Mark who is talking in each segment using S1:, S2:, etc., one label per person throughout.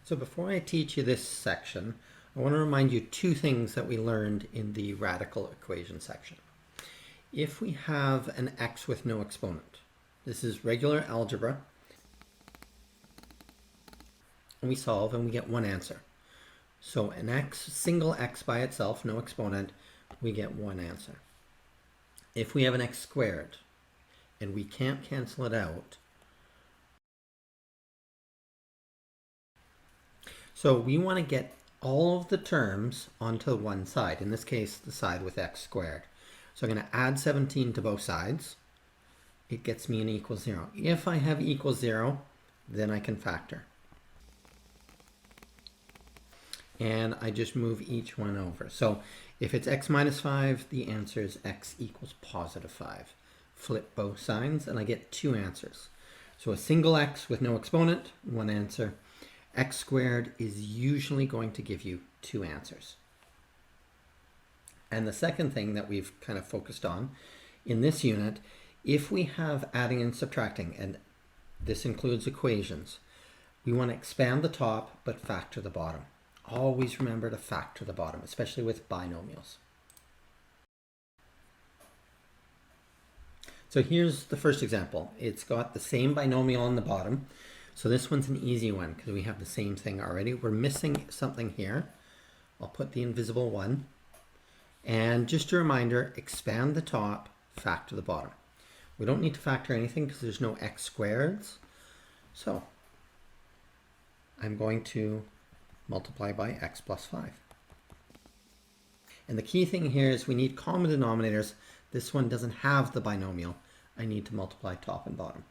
S1: So before I teach you this section, I want to remind you two things that we learned in the radical equation section. If we have an x with no exponent, this is regular algebra, and we solve and we get one answer. So an x, single x by itself, no exponent, we get one answer. If we have an x squared and we can't cancel it out, so we want to get all of the terms onto one side, in this case the side with x squared. So I'm going to add 17 to both sides. It gets me an equals 0. If I have equals 0, then I can factor. And I just move each one over. So if it's x minus 5, the answer is x equals positive 5. Flip both signs and I get two answers. So a single x with no exponent, one answer. X squared is usually going to give you two answers. And the second thing that we've kind of focused on in this unit, if we have adding and subtracting, and this includes equations, we want to expand the top but factor the bottom. Always remember to factor the bottom, especially with binomials. So here's the first example. It's got the same binomial on the bottom. So this one's an easy one because we have the same thing already. We're missing something here. I'll put the invisible one. And just a reminder, expand the top, factor the bottom. We don't need to factor anything because there's no x squareds. So I'm going to multiply by x plus 5. And the key thing here is we need common denominators. This one doesn't have the binomial. I need to multiply top and bottom.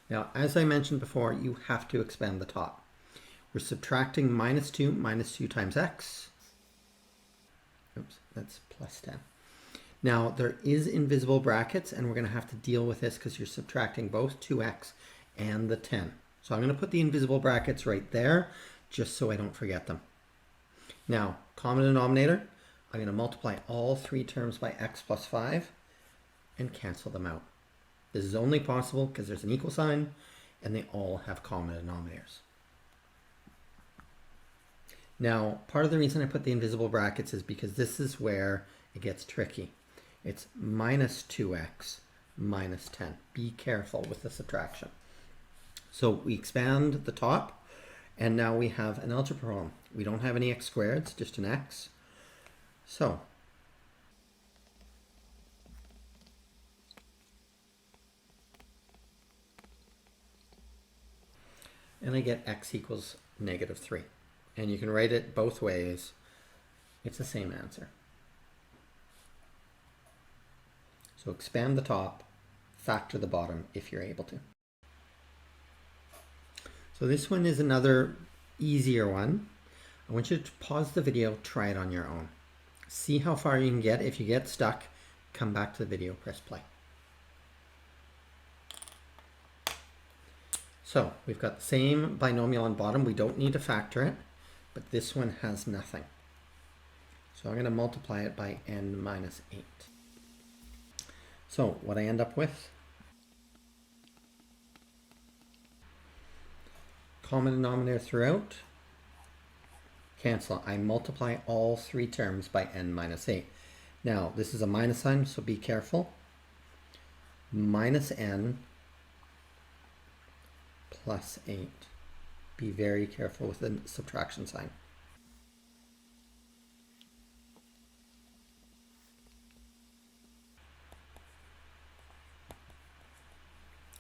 S1: Now, as I mentioned before, you have to expand the top. We're subtracting minus 2 times x. Oops, that's plus 10. Now, there is invisible brackets, and we're going to have to deal with this because you're subtracting both 2x and the 10. So I'm going to put the invisible brackets right there, just so I don't forget them. Now, common denominator, I'm going to multiply all three terms by x plus 5 and cancel them out. This is only possible because there's an equal sign and they all have common denominators. Now, part of the reason I put the invisible brackets is because this is where it gets tricky. It's minus 2x minus 10. Be careful with the subtraction. So we expand the top and now we have an algebra problem. We don't have any x squareds, just an x. So and I get x equals negative 3. And you can write it both ways. It's the same answer. So expand the top, factor the bottom if you're able to. So this one is another easier one. I want you to pause the video, try it on your own. See how far you can get. If you get stuck, come back to the video, press play. So we've got the same binomial on bottom. We don't need to factor it, but this one has nothing. So I'm going to multiply it by n minus 8. So what I end up with, common denominator throughout, cancel. I multiply all three terms by n minus 8. Now this is a minus sign, so be careful. Minus n plus 8. Be very careful with the subtraction sign.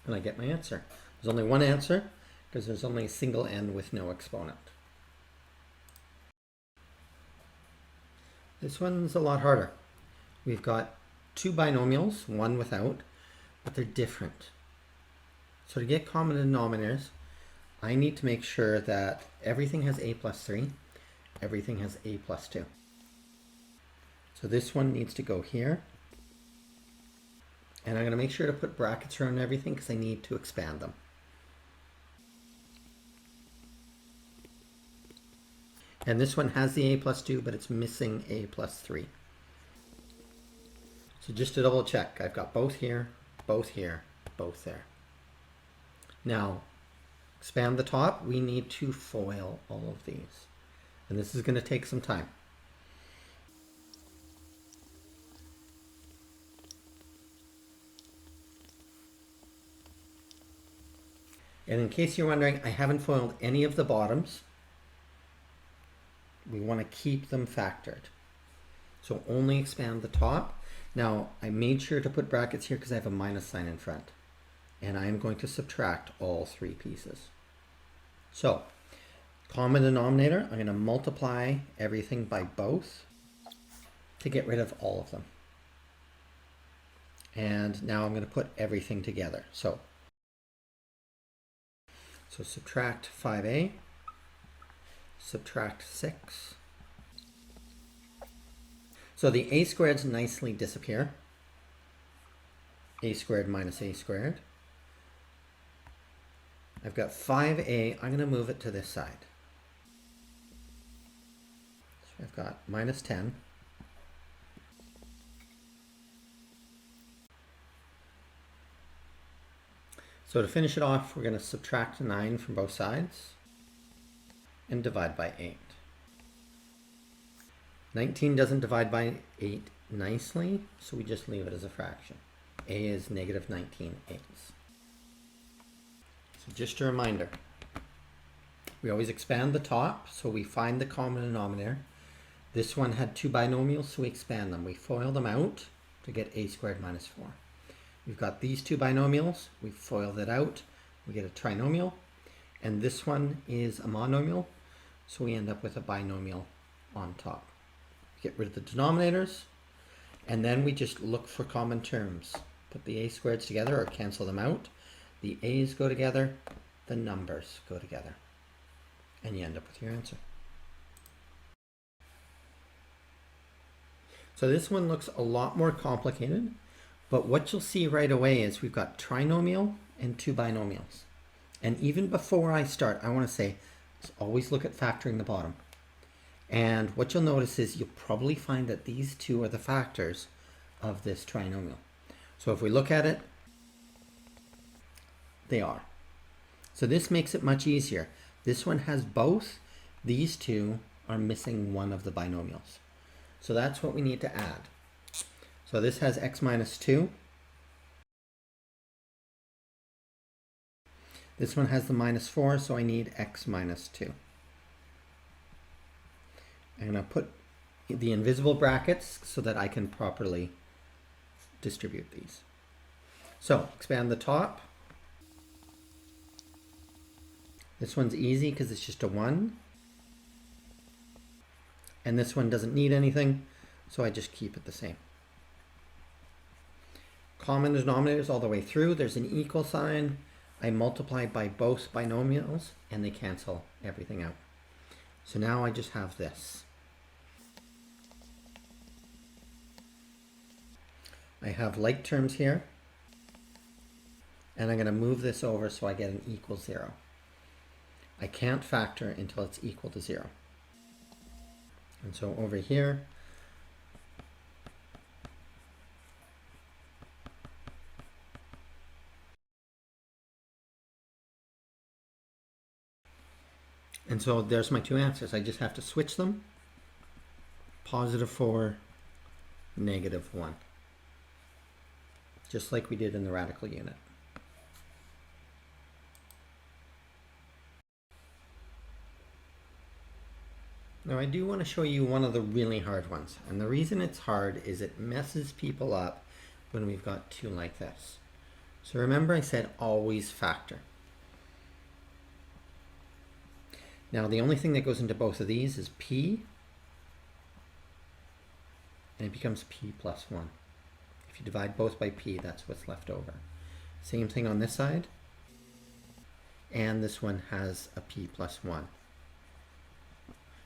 S1: And I get my answer. There's only one answer because there's only a single n with no exponent. This one's a lot harder. We've got two binomials, one without, but they're different. So to get common denominators, I need to make sure that everything has a plus 3, everything has a plus 2. So this one needs to go here. And I'm going to make sure to put brackets around everything because I need to expand them. And this one has the a plus 2, but it's missing a plus 3. So just to double check, I've got both here, both here, both there. Now, expand the top. We need to FOIL all of these. And this is going to take some time. And in case you're wondering, I haven't FOILed any of the bottoms. We want to keep them factored. So only expand the top. Now, I made sure to put brackets here because I have a minus sign in front. And I am going to subtract all three pieces. So, common denominator, I'm going to multiply everything by both to get rid of all of them. And now I'm going to put everything together. So subtract 5a, subtract 6. So the a squareds nicely disappear. A squared minus a squared. I've got 5a. I'm going to move it to this side. So I've got minus 10. So to finish it off, we're going to subtract 9 from both sides and divide by 8. 19 doesn't divide by 8 nicely, so we just leave it as a fraction. A is negative 19 eighths. So just a reminder, we always expand the top, so we find the common denominator. This one had two binomials, so we expand them. We FOIL them out to get a squared minus 4. We've got these two binomials, we FOILed it out, we get a trinomial, and this one is a monomial, so we end up with a binomial on top. Get rid of the denominators, and then we just look for common terms. Put the a squareds together or cancel them out. The a's go together, the numbers go together, and you end up with your answer. So this one looks a lot more complicated, but what you'll see right away is we've got trinomial and two binomials. And even before I start, I want to say, let's always look at factoring the bottom. And what you'll notice is you'll probably find that these two are the factors of this trinomial. So if we look at it, they are. So this makes it much easier. This one has both. These two are missing one of the binomials. So that's what we need to add. So this has x minus 2. This one has the minus 4, so I need x minus 2. I'm going to put the invisible brackets so that I can properly distribute these. So expand the top. This one's easy because it's just a 1. And this one doesn't need anything, so I just keep it the same. Common denominators all the way through. There's an equal sign. I multiply by both binomials, and they cancel everything out. So now I just have this. I have like terms here, and I'm going to move this over so I get an equal 0. I can't factor until it's equal to 0. And so over here, and so there's my two answers. I just have to switch them. Positive 4, negative 1. Just like we did in the radical unit. Now I do want to show you one of the really hard ones. And the reason it's hard is it messes people up when we've got two like this. So remember I said always factor. Now the only thing that goes into both of these is p, and it becomes p plus 1. If you divide both by p, that's what's left over. Same thing on this side, and this one has a p plus 1.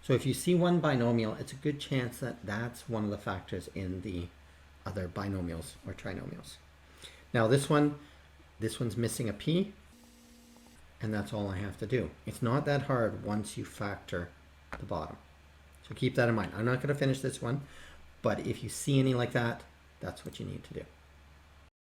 S1: So if you see one binomial, it's a good chance that that's one of the factors in the other binomials or trinomials. Now this one's missing a p, and that's all I have to do. It's not that hard once you factor the bottom. So keep that in mind. I'm not going to finish this one, but if you see any like that, that's what you need to do.